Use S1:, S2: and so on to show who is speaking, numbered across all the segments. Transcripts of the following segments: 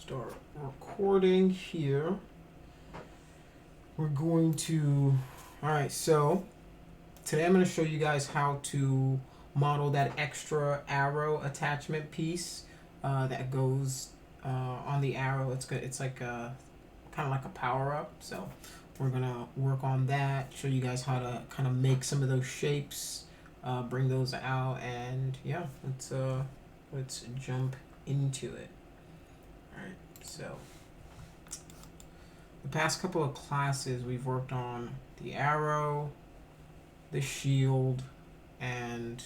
S1: start recording here. We're going to, all right, so today I'm going to show you guys how to model that extra arrow attachment piece that goes on the arrow. It's good. It's like a kind of like a power up. So we're going to work on that, show you guys how to kind of make some of those shapes, bring those out, and yeah, let's jump into it. All right, so the past couple of classes we've worked on the arrow, the shield, and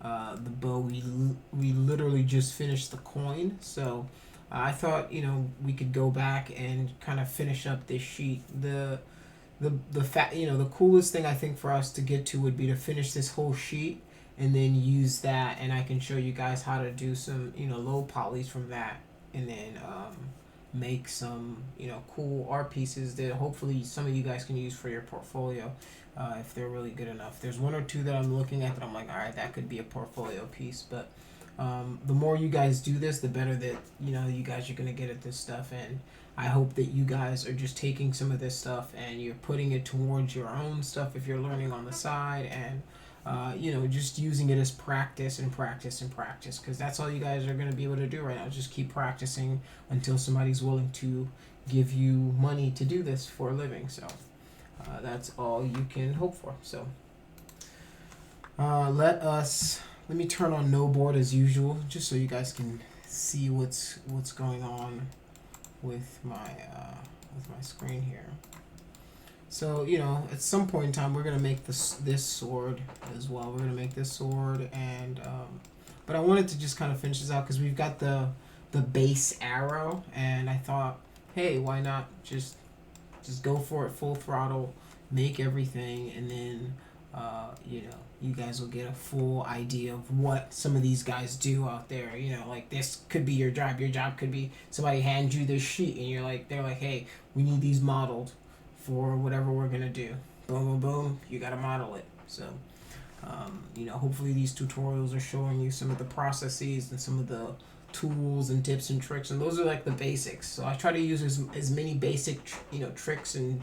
S1: the bow. We literally just finished the coin, so I thought we could go back and kind of finish up this sheet. The coolest thing I think for us to get to would be to finish this whole sheet and then use that, and I can show you guys how to do some low polys from that, and then make some cool art pieces that hopefully some of you guys can use for your portfolio if they're really good enough. There's one or two that I'm looking at that I'm like, all right, that could be a portfolio piece. But the more you guys do this, the better that you guys are gonna get at this stuff. And I hope that you guys are just taking some of this stuff and you're putting it towards your own stuff if you're learning on the side, and just using it as practice and practice and practice, because that's all you guys are going to be able to do right now. Just keep practicing until somebody's willing to give you money to do this for a living. So that's all you can hope for. So let me turn on no board as usual, just so you guys can see what's going on with my screen here. So, at some point in time, we're going to make this sword as well. We're going to make this sword, and but I wanted to just kind of finish this out because we've got the base arrow, and I thought, hey, why not just go for it full throttle, make everything, and then, you guys will get a full idea of what some of these guys do out there. Like this could be your job. Your job could be somebody hands you this sheet, and they're like, hey, we need these modeled for whatever we're gonna do. Boom, boom, boom. You gotta model it. So, hopefully these tutorials are showing you some of the processes and some of the tools and tips and tricks, and those are like the basics. So I try to use as many basic, tricks and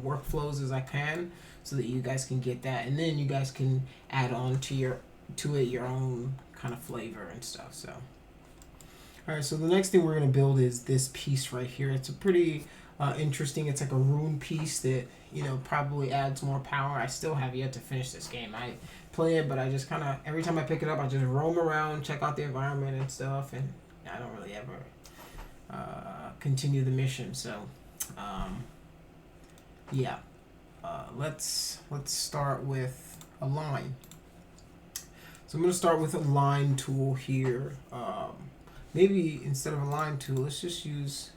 S1: workflows as I can, so that you guys can get that, and then you guys can add on to it your own kind of flavor and stuff. So, all right. So the next thing we're gonna build is this piece right here. It's a pretty interesting. It's like a rune piece that probably adds more power. I still have yet to finish this game. I play it, but I just kind of every time I pick it up, I just roam around, check out the environment and stuff, and I don't really ever continue the mission. So yeah, let's start with a line. So I'm going to start with a line tool here. Maybe instead of a line tool, let's just use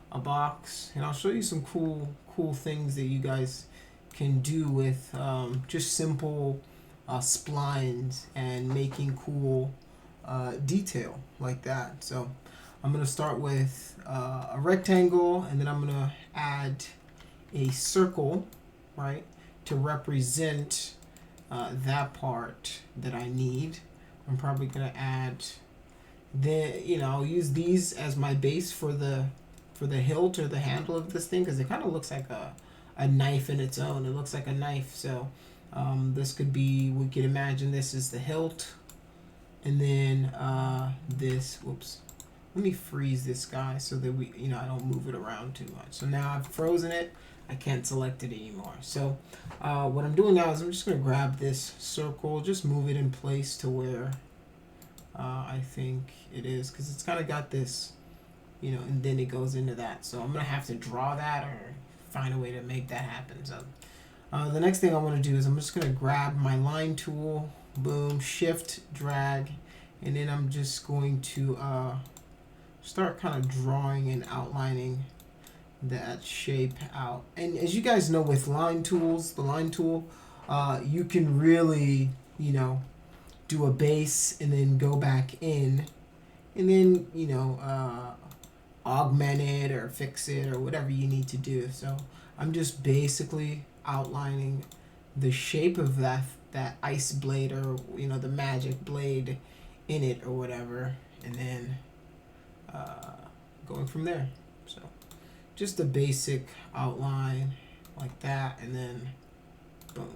S1: a box, and I'll show you some cool things that you guys can do with just simple splines and making cool detail like that. So I'm going to start with a rectangle, and then I'm going to add a circle, right, to represent that part that I need. I'm probably going to add I'll use these as my base for the hilt or the handle of this thing, because it kind of looks like a knife in its own. It looks like a knife. So this could be, we could imagine this is the hilt, and then this, whoops, let me freeze this guy so that I don't move it around too much. So now I've frozen it. I can't select it anymore. So what I'm doing now is I'm just going to grab this circle, just move it in place to where I think it is, because it's kind of got this, and then it goes into that. So I'm going to have to draw that or find a way to make that happen. So the next thing I want to do is I'm just going to grab my line tool, boom, shift, drag, and then I'm just going to start kind of drawing and outlining that shape out. And as you guys know, with line tools, the line tool, you can really, do a base and then go back in, and then, augment it or fix it or whatever you need to do. So I'm just basically outlining the shape of that ice blade, or the magic blade in it or whatever, and then going from there. So just a basic outline like that, and then boom.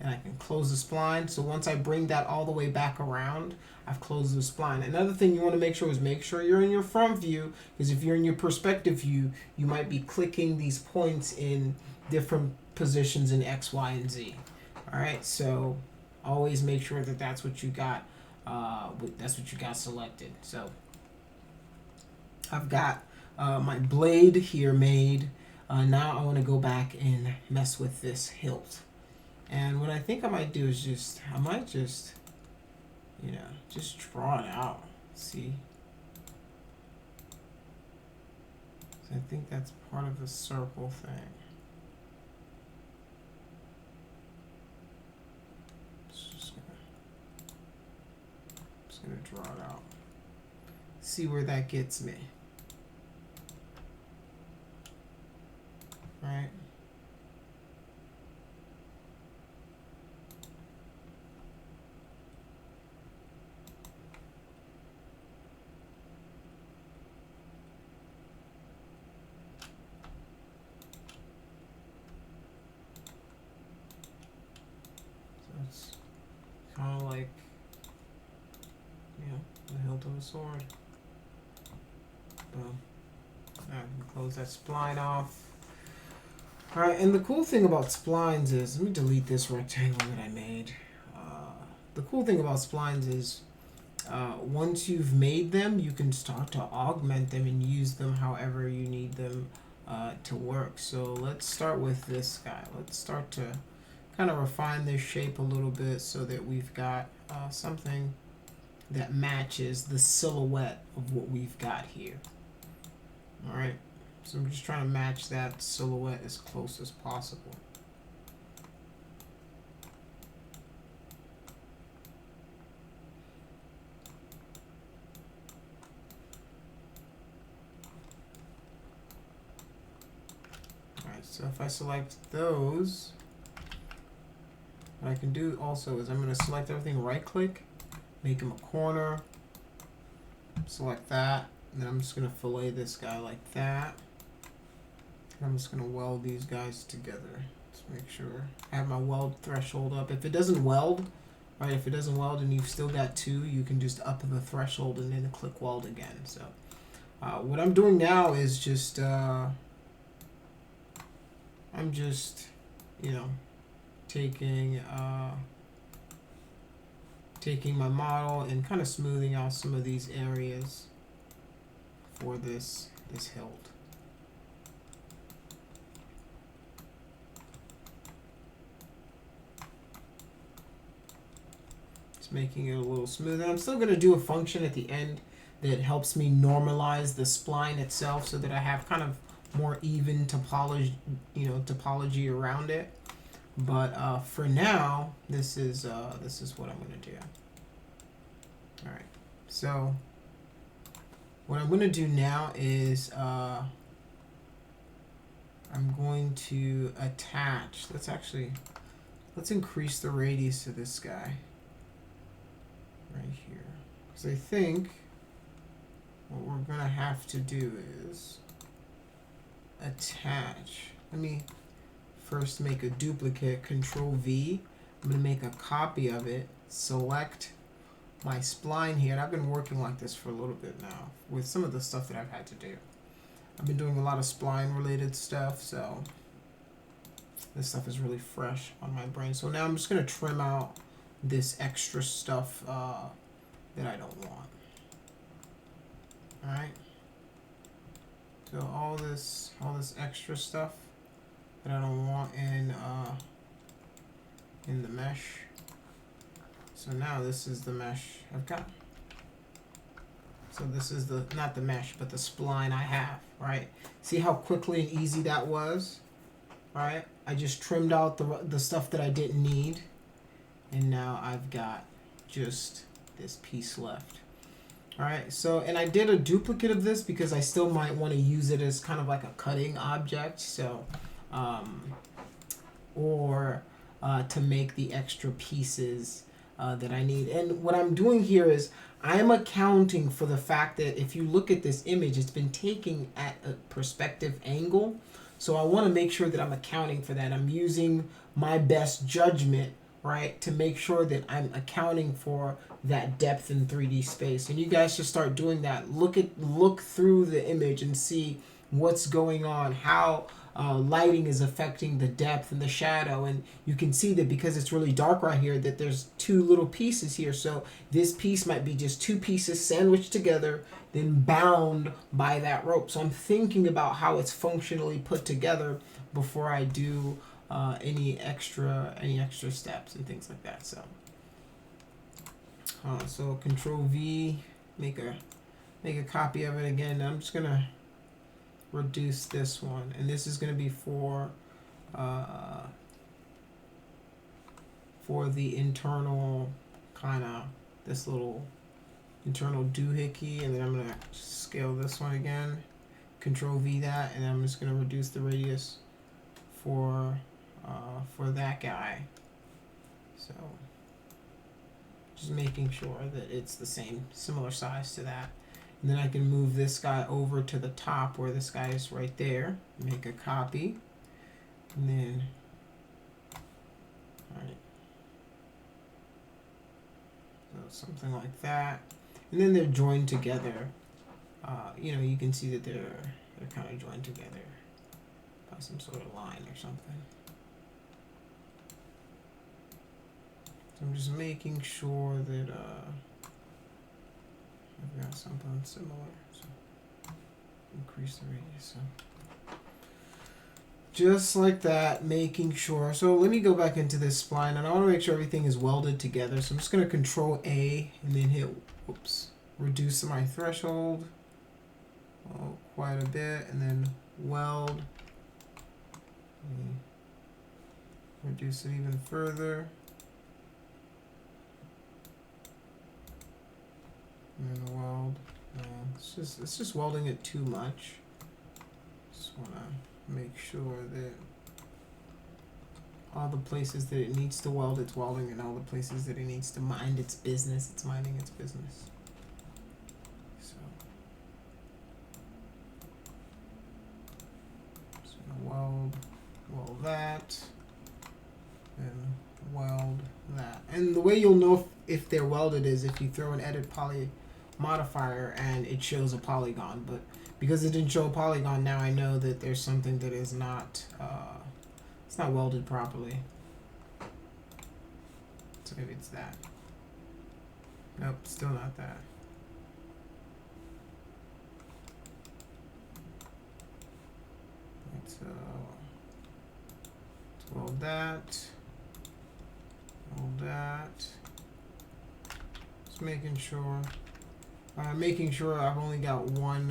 S1: And I can close the spline. So once I bring that all the way back around, I've closed the spline. Another thing you want to make sure is make sure you're in your front view, because if you're in your perspective view, you might be clicking these points in different positions in X, Y, and Z. All right, so always make sure that that's what you got. That's what you got selected. So I've got my blade here made. Now I want to go back and mess with this hilt. And what I think I might do is just draw it out. See? So I think that's part of the circle thing. Just gonna draw it out. See where that gets me. Right? It's kind of like, the hilt of a sword. Boom. I can close that spline off. Alright, and the cool thing about splines is, let me delete this rectangle that I made. The cool thing about splines is, once you've made them, you can start to augment them and use them however you need them to work. So let's start with this guy. Let's start to kind of refine this shape a little bit so that we've got something that matches the silhouette of what we've got here. Alright, so I'm just trying to match that silhouette as close as possible. Alright, so if I select those, what I can do also is I'm going to select everything, right click, make them a corner, select that, and then I'm just going to fillet this guy like that. And I'm just going to weld these guys together. Let's make sure I have my weld threshold up. If it doesn't weld, right, if it doesn't weld and you've still got 2, you can just up the threshold and then click weld again. So what I'm doing now is just, I'm just, taking my model and kind of smoothing out some of these areas for this hilt. Just making it a little smoother. I'm still going to do a function at the end that helps me normalize the spline itself so that I have kind of more even topology, topology around it. But for now, this is what I'm going to do. All right. So what I'm going to do now is I'm going to attach. Let's increase the radius to this guy right here, because I think what we're going to have to do is attach. Let me first make a duplicate, Control V. I'm going to make a copy of it, select my spline here, and I've been working like this for a little bit now with some of the stuff that I've had to do. I've been doing a lot of spline related stuff, so this stuff is really fresh on my brain. So now I'm just going to trim out this extra stuff that I don't want. Alright, so all this extra stuff that I don't want in the mesh. So now this is the mesh I've got. So this is not the mesh, but the spline I have, right? See how quickly and easy that was, right? I just trimmed out the stuff that I didn't need, and now I've got just this piece left. All right, so, and I did a duplicate of this because I still might want to use it as kind of like a cutting object, so, or to make the extra pieces that I need. And what I'm doing here is I am accounting for the fact that if you look at this image, it's been taken at a perspective angle. So I want to make sure that I'm accounting for that. I'm using my best judgment, right, to make sure that I'm accounting for that depth in 3D space. And you guys should start doing that. Look through the image and see what's going on, how lighting is affecting the depth and the shadow. And you can see that because it's really dark right here, that there's two little pieces here. So this piece might be just two pieces sandwiched together, then bound by that rope. So I'm thinking about how it's functionally put together before I do any extra steps and things like that. So Control V, make a copy of it again. I'm just gonna reduce this one, and this is going to be for the internal kind of this little internal doohickey, and then I'm going to scale this one again, Control V that, and I'm just going to reduce the radius for that guy. So just making sure that it's the similar size to that. And then I can move this guy over to the top where this guy is right there. Make a copy. And then, alright. So something like that. And then they're joined together. You can see that they're kind of joined together by some sort of line or something. So I'm just making sure that I've got something similar, so increase the radius. So just like that, making sure. So let me go back into this spline, and I want to make sure everything is welded together. So I'm just going to Control A and then hit, reduce my threshold quite a bit, and then weld. Reduce it even further. And then weld. It's just welding it too much. Just want to make sure that all the places that it needs to weld, it's welding, and all the places that it needs to mind its business, it's minding its business. So, just gonna weld that, and weld that. And the way you'll know if they're welded is if you throw an Edit Poly Modifier and it shows a polygon, but because it didn't show a polygon, now I know that there's something that is not it's not welded properly. So maybe it's that. Nope, still not that. Let's weld that. Weld that. Just making sure. Making sure I've only got one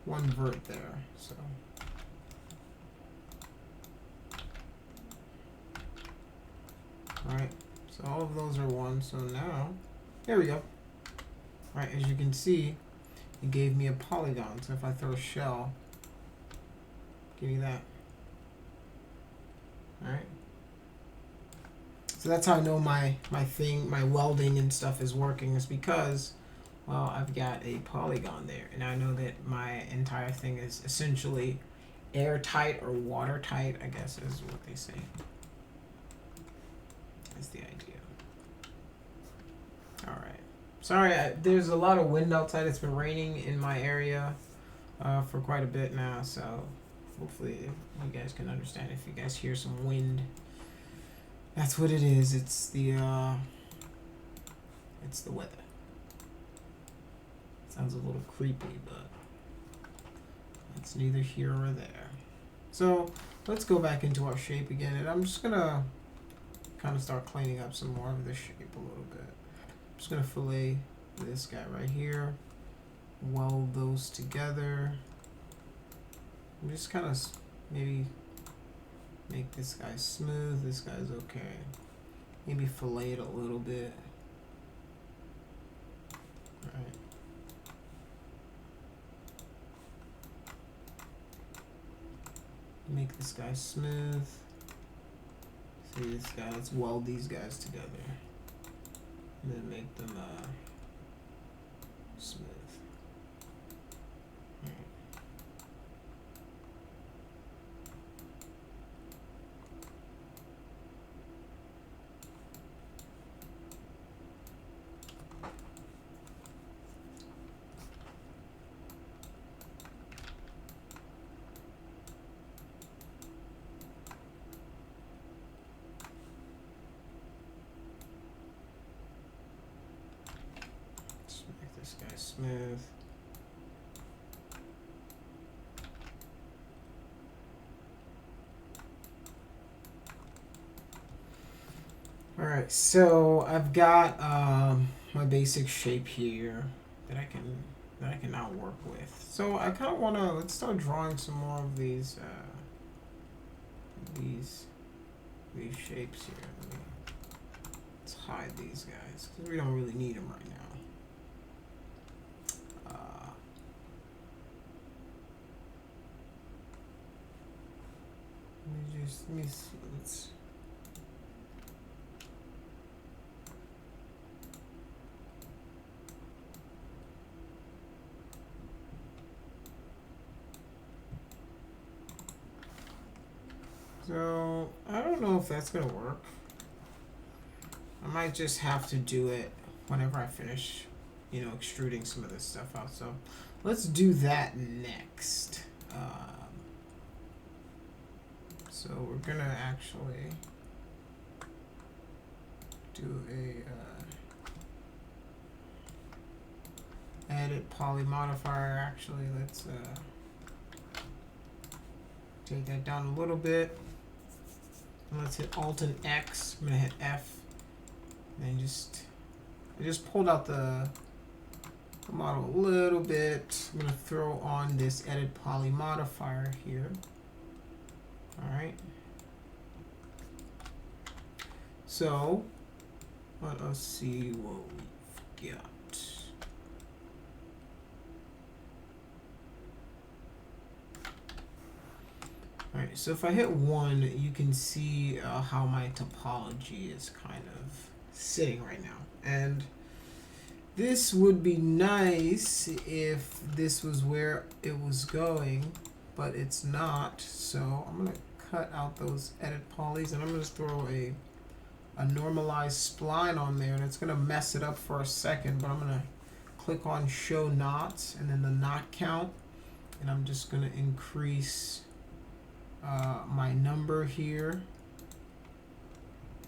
S1: vert there. So alright, so all of those are one. So now, there we go. Alright, as you can see, it gave me a polygon. So if I throw a shell, give me that. Alright. So that's how I know my welding and stuff is working, is because, well, I've got a polygon there, and I know that my entire thing is essentially airtight or watertight, I guess is what they say. That's the idea. All right. Sorry, there's a lot of wind outside. It's been raining in my area for quite a bit now, so hopefully you guys can understand if you guys hear some wind. That's what it is. It's the weather. Sounds a little creepy, but it's neither here or there. So let's go back into our shape again, and I'm just gonna kind of start cleaning up some more of the shape a little bit. I'm just gonna fillet this guy right here, weld those together. I'm just kind of maybe make this guy smooth, this guy's okay. Maybe fillet it a little bit. Alright. Make this guy smooth. Maybe this guy. Let's weld these guys together, and then make them smooth. This guy smooth. All right, so I've got my basic shape here that I can now work with. So I kind of want to let's start drawing some more of these shapes here. Let's hide these guys because we don't really need them right now. Let me see. So I don't know if that's gonna work. I might just have to do it whenever I finish, extruding some of this stuff out. So let's do that next. So we're gonna actually do a edit poly modifier. Actually, let's take that down a little bit. And let's hit Alt and X. I'm gonna hit F, and I just pulled out the model a little bit. I'm gonna throw on this edit poly modifier here. All right. So let us see what we've got. All right. So if I hit 1, you can see how my topology is kind of sitting right now. And this would be nice if this was where it was going, but it's not. So I'm gonna cut out those edit polys, and I'm gonna throw a normalized spline on there, and it's gonna mess it up for a second, but I'm gonna click on show knots and then the knot count, and I'm just gonna increase my number here,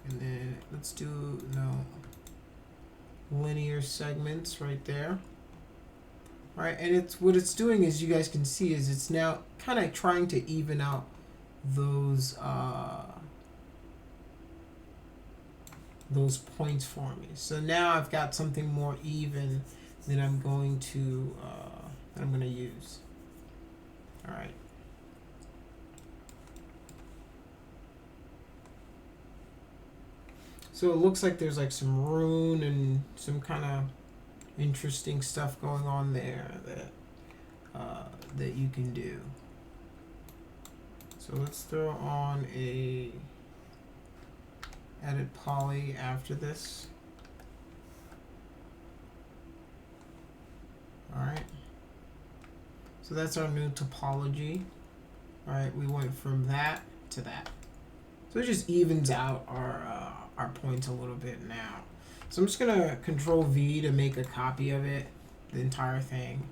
S1: and then let's do linear segments right there. All right, and what it's doing, as you guys can see, is it's now kind of trying to even out those points for me. So now I've got something more even that I'm going to use. All right. So it looks like there's like some rune and some kind of interesting stuff going on there that you can do. So let's throw on a edit poly after this. All right. So that's our new topology. All right, we went from that to that. So it just evens out our points a little bit now. So I'm just gonna Control V to make a copy of it, the entire thing.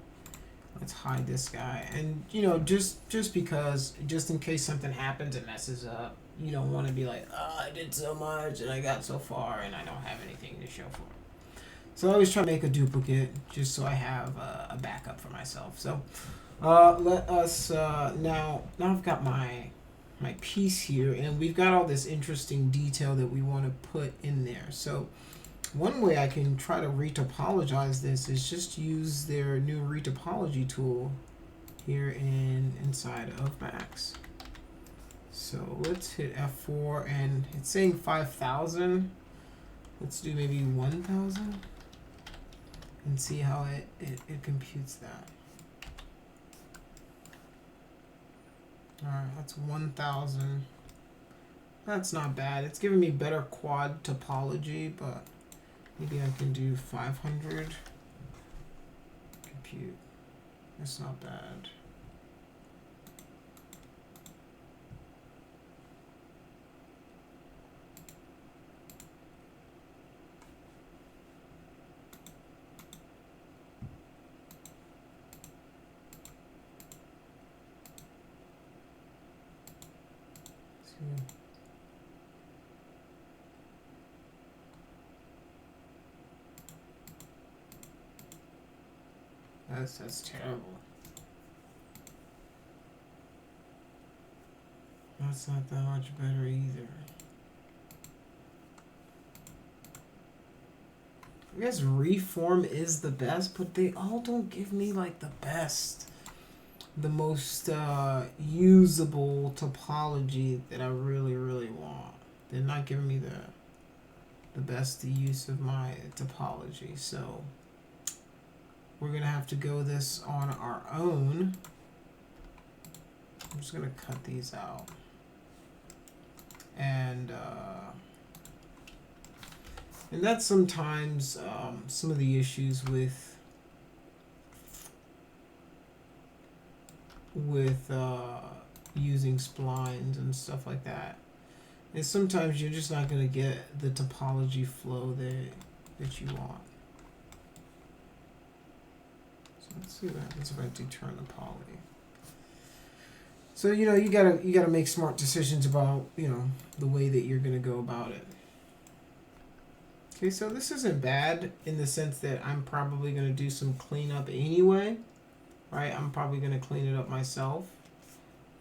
S1: Let's hide this guy, and just because, just in case something happens and messes up, you don't want to be like, oh, I did so much and I got so far and I don't have anything to show for it. So I always try to make a duplicate just so I have a backup for myself. So let us now I've got my piece here, and we've got all this interesting detail that we want to put in there. So one way I can try to retopologize this is just use their new Retopology tool here inside of Max. So let's hit F4, and it's saying 5,000. Let's do maybe 1,000 and see how it computes that. All right, that's 1,000 That's not bad. It's giving me better quad topology, but maybe I can do 500. Compute. That's not bad. That's terrible. That's not that much better either. I guess reform is the best, but they all don't give me like the best, the most usable topology that I really, really want. They're not giving me the best use of my topology, so we're gonna have to go this on our own. I'm just gonna cut these out. And that's sometimes some of the issues with using splines and stuff like that. And sometimes you're just not going to get the topology flow that you want. So let's see what happens if I deturn the poly. So you gotta make smart decisions about the way that you're going to go about it. Okay, so this isn't bad in the sense that I'm probably going to do some cleanup anyway, right? I'm probably going to clean it up myself.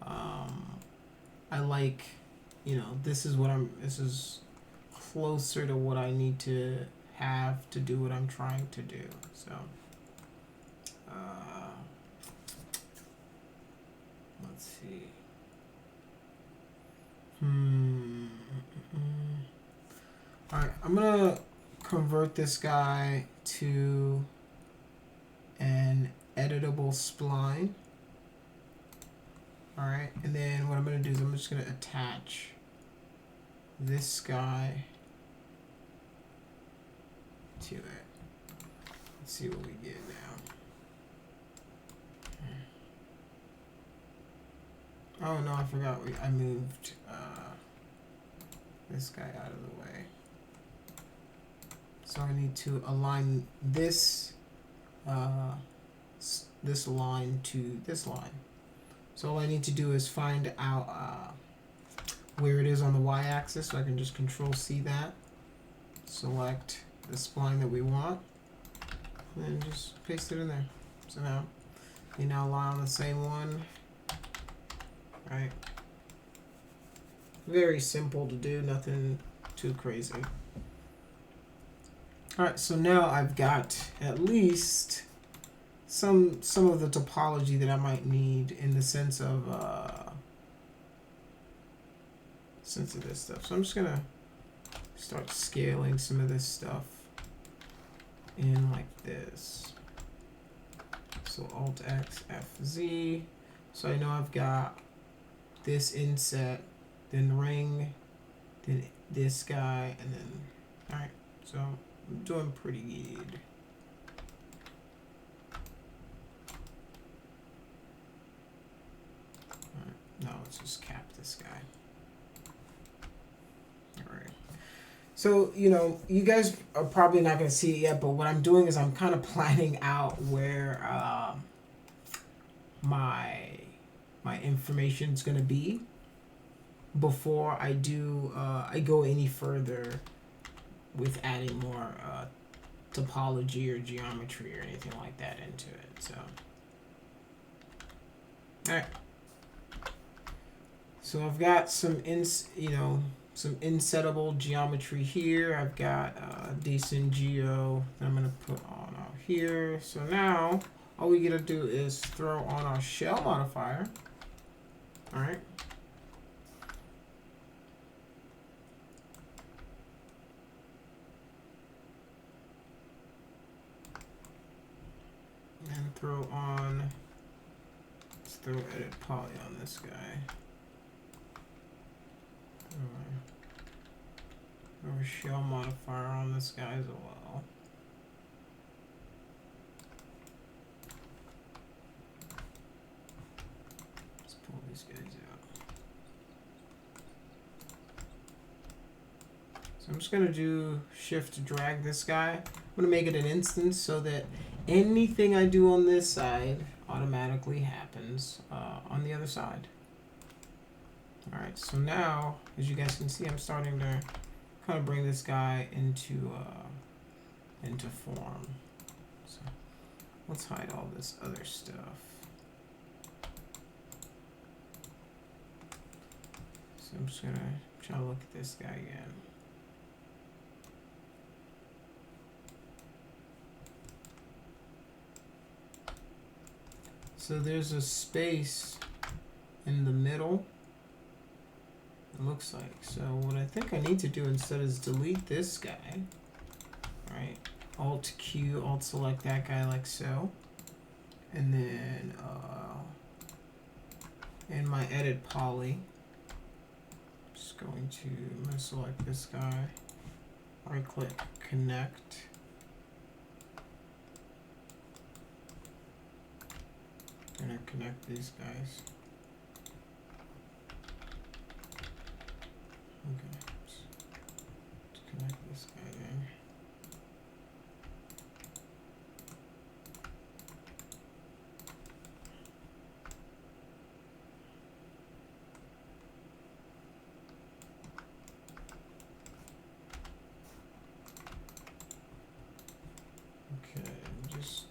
S1: I like, this is closer to what I need to have to do what I'm trying to do. So, let's see. All right, I'm gonna convert this guy to an editable spline. All right, and then what I'm gonna do is I'm just gonna attach this guy to it. Let's see what we get now. Oh no, I forgot. I moved this guy out of the way. So I need to align this this line to this line. So all I need to do is find out where it is on the y-axis, so I can just Control-C that, select the spline that we want, and then just paste it in there. So now we now lie on the same one, right? Very simple to do, nothing too crazy. All right, so now I've got at least some of the topology that I might need in the sense of this stuff. So I'm just gonna start scaling some of this stuff in like this. So Alt X F Z. So I know I've got this inset, then ring, then this guy, and then all right. So I'm doing pretty good. Now let's just cap this guy. All right. So, you guys are probably not going to see it yet, but what I'm doing is I'm kind of planning out where my information is going to be before I go any further with adding more topology or geometry or anything like that into it. So, all right. So I've got some insettable geometry here. I've got decent geo that I'm gonna put on out here. So now all we gotta do is throw on our shell modifier. All right. And let's throw edit poly on this guy. Or shell modifier on this guy as well. Let's pull these guys out. So I'm just going to do shift drag this guy. I'm going to make it an instance so that anything I do on this side automatically happens on the other side. Alright, so now, as you guys can see, I'm starting to kind of bring this guy into form. So let's hide all this other stuff. So I'm just gonna try to look at this guy again. So there's a space in the middle. It looks like. So what I think I need to do instead is delete this guy. Right? Alt Q, Alt select that guy like so. And then in my edit poly, I'm gonna select this guy. Right click, connect. I'm gonna connect these guys. Okay, let's connect this guy there. Okay, just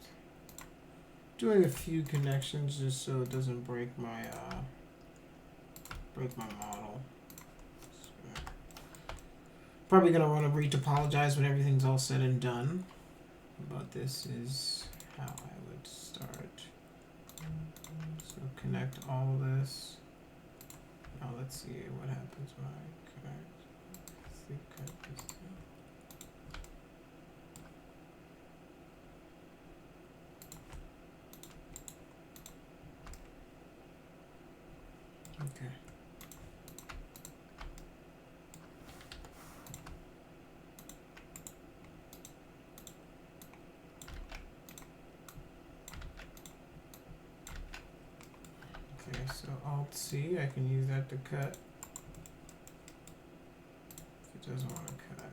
S1: doing a few connections just so it doesn't break my model. Probably gonna want to retopologize when everything's all said and done, but this is how I would start. So connect all of this. Now let's see what happens when I connect. Let's see, connect this down. Okay. Okay, so Alt C, I can use that to cut. If it doesn't want to cut.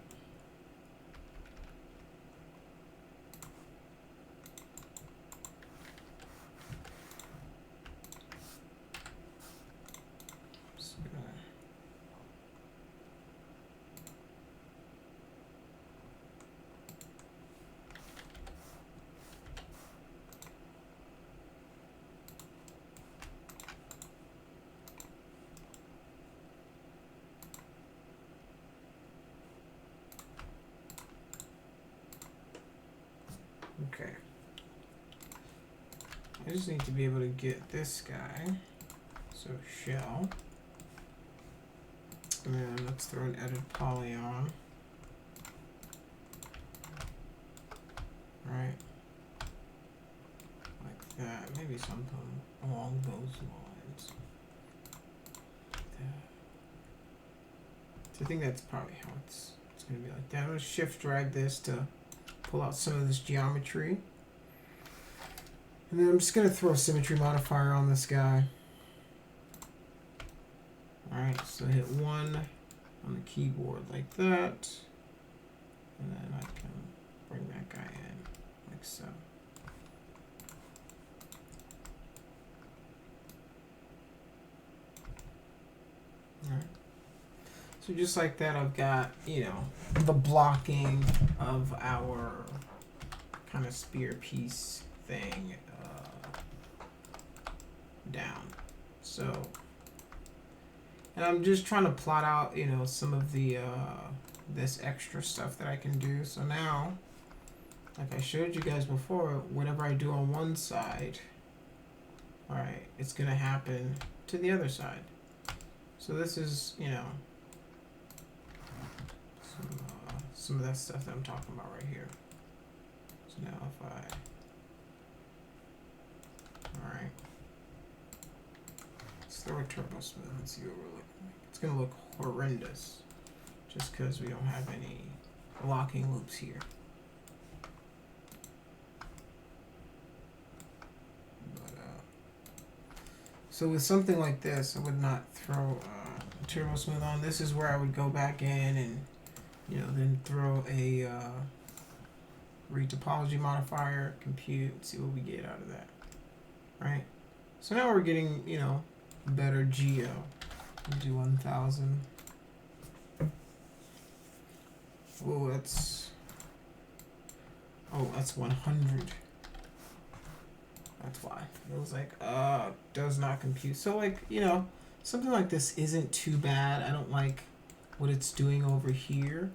S1: Just gonna Okay. I just need to be able to get this guy. So shell. And then let's throw an edit poly on. Right. Like that. Maybe something along those lines. Like that. So I think that's probably how it's gonna be like that. I'm gonna shift drag this to pull out some of this geometry. And then I'm just going to throw a Symmetry Modifier on this guy. Alright, so hit 1 on the keyboard like that. And then I can bring that guy in like so. Alright. So just like that, I've got, the blocking of our kind of spear piece thing down. So, and I'm just trying to plot out, some of the this extra stuff that I can do. So now, like I showed you guys before, whatever I do on one side, all right, it's gonna happen to the other side. So this is, some of that stuff that I'm talking about right here. So now if throw a turbo smooth and see what we're looking like. It's gonna look horrendous, just because we don't have any locking loops here. So with something like this, I would not throw a turbo smooth on. This is where I would go back in and, you know, then throw a retopology modifier, compute, see what we get out of that, right? So now we're getting, you know, better geo. We do 1000. Oh, that's 100. That's why. It was like, does not compute. So, like, you know, something like this isn't too bad. I don't like what it's doing over here.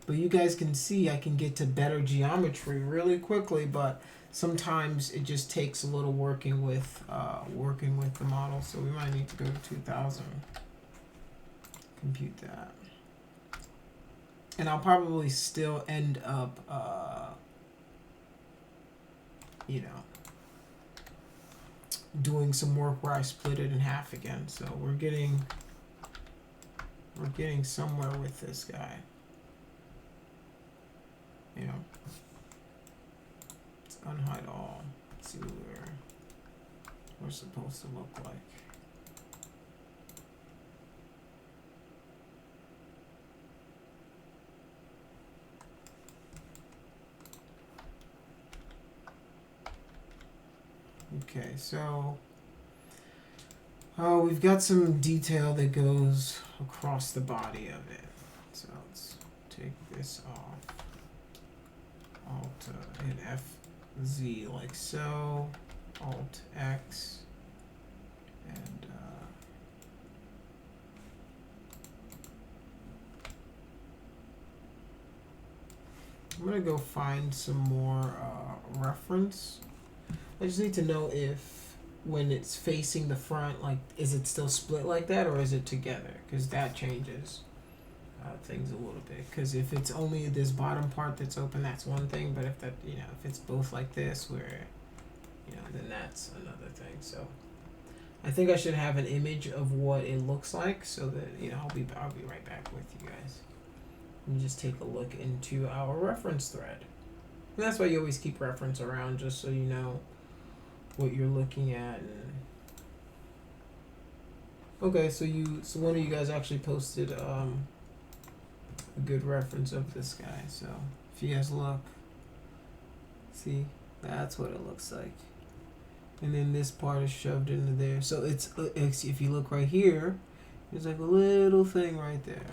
S1: But you guys can see I can get to better geometry really quickly, but sometimes it just takes a little working with the model. So we might need to go to 2000. Compute that. And I'll probably still end up, you know, doing some work where I split it in half again. So we're getting somewhere with this guy. You know, let's unhide all. Let's see what we're supposed to look like. Okay, so we've got some detail that goes across the body of it. So let's take this off. Alt hit FZ like so. Alt X and I'm gonna go find some more reference. I just need to know if when it's facing the front, like, is it still split like that or is it together? Because that changes things a little bit. Because if it's only this bottom part that's open, that's one thing. But if that, you know, if it's both like this, where, you know, then that's another thing. So I think I should have an image of what it looks like, so that, you know, I'll be right back with you guys. Let me just take a look into our reference thread. And that's why you always keep reference around, just so you know what you're looking at. And okay, so one of you guys actually posted a good reference of this guy. So if you guys look, see, that's what it looks like. And then this part is shoved into there. So it's if you look right here, there's like a little thing right there.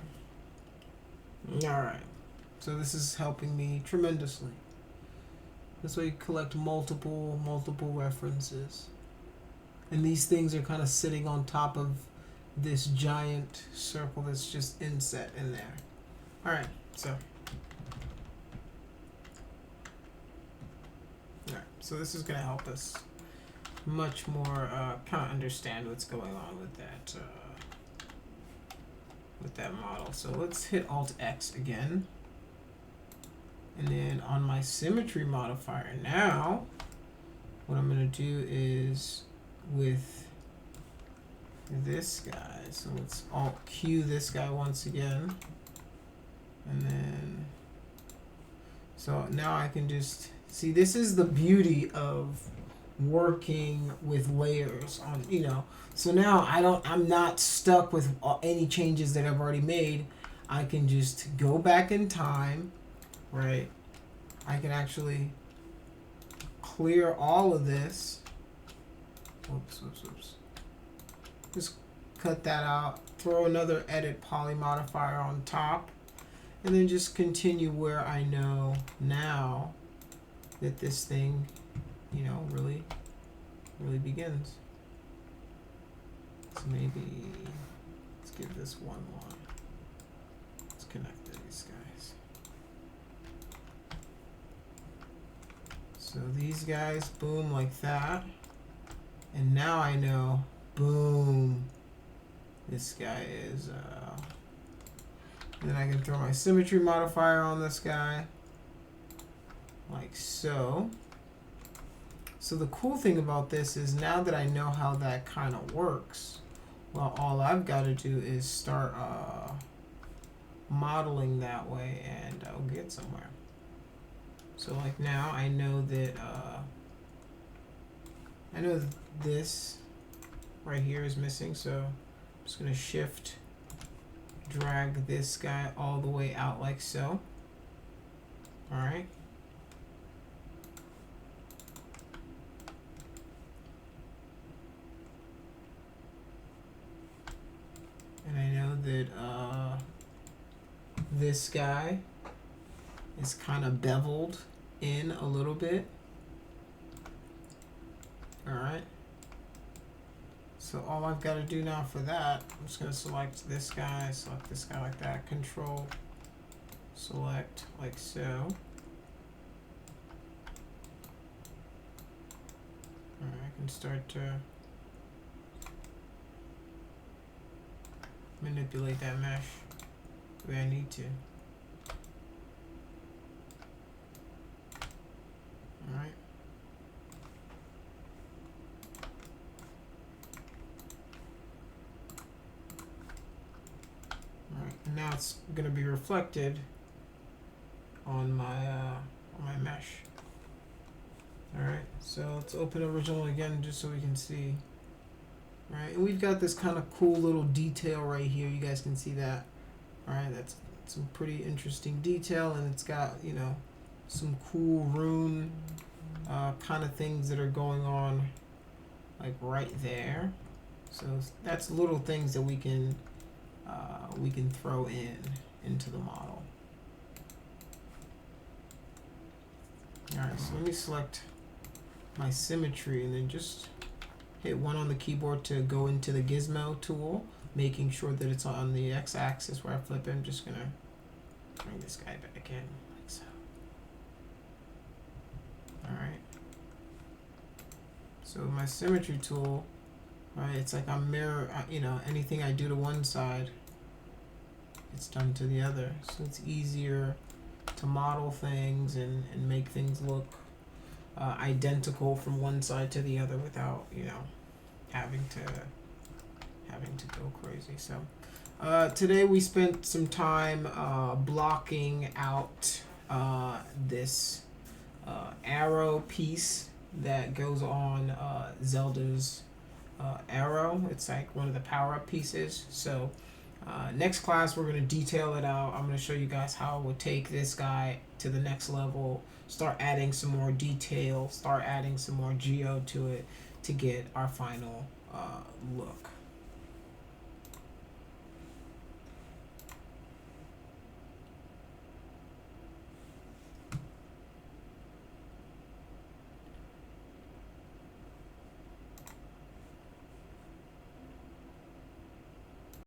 S1: All right. So this is helping me tremendously. This way you collect multiple references. And these things are kind of sitting on top of this giant circle that's just inset in there. Alright, so. Alright, so this is going to help us much more kind of understand what's going on with that model. So let's hit Alt X again. And then on my Symmetry Modifier now, what I'm going to do is with this guy, so let's Alt Q this guy once again. And then, so now I can just, see, this is the beauty of working with layers on, you know. So now I'm not stuck with any changes that I've already made. I can just go back in time. Right, I can actually clear all of this. Oops. Just cut that out. Throw another edit poly modifier on top, and then just continue where I know now that this thing, you know, really begins. So maybe let's give this one more. Let's connect these guys. So these guys, boom, like that. And now I know, boom, this guy is, and then I can throw my Symmetry Modifier on this guy, like so. So the cool thing about this is now that I know how that kind of works, Well, all I've got to do is start modeling that way, and I'll get somewhere. So like now I know that this right here is missing, so I'm just gonna shift drag this guy all the way out like so. All right. And I know that this guy is kind of beveled in a little bit. All right. So all I've got to do now for that, I'm just going to select this guy like that, control, select like so. All right, I can start to manipulate that mesh the way I need to. All right. All right, and now it's going to be reflected on my mesh. All right, so let's open original again just so we can see. All right, and we've got this kind of cool little detail right here. You guys can see that. All right, that's some pretty interesting detail, and it's got, you know, some cool rune kind of things that are going on like right there. So that's little things that we can throw into the model. All right, so let me select my symmetry and then just hit 1 on the keyboard to go into the gizmo tool, making sure that it's on the x-axis where I flip it. I'm just gonna bring this guy back in like so. All right. So my symmetry tool, right? It's like I'm you know, anything I do to one side, it's done to the other. So it's easier to model things and make things look identical from one side to the other without, you know, having to go crazy. So today we spent some time blocking out this arrow piece that goes on Zelda's arrow. It's like one of the power-up pieces. So next class we're going to detail it out. I'm going to show you guys how we'll take this guy to the next level, start adding some more detail, start adding some more geo to it to get our final look.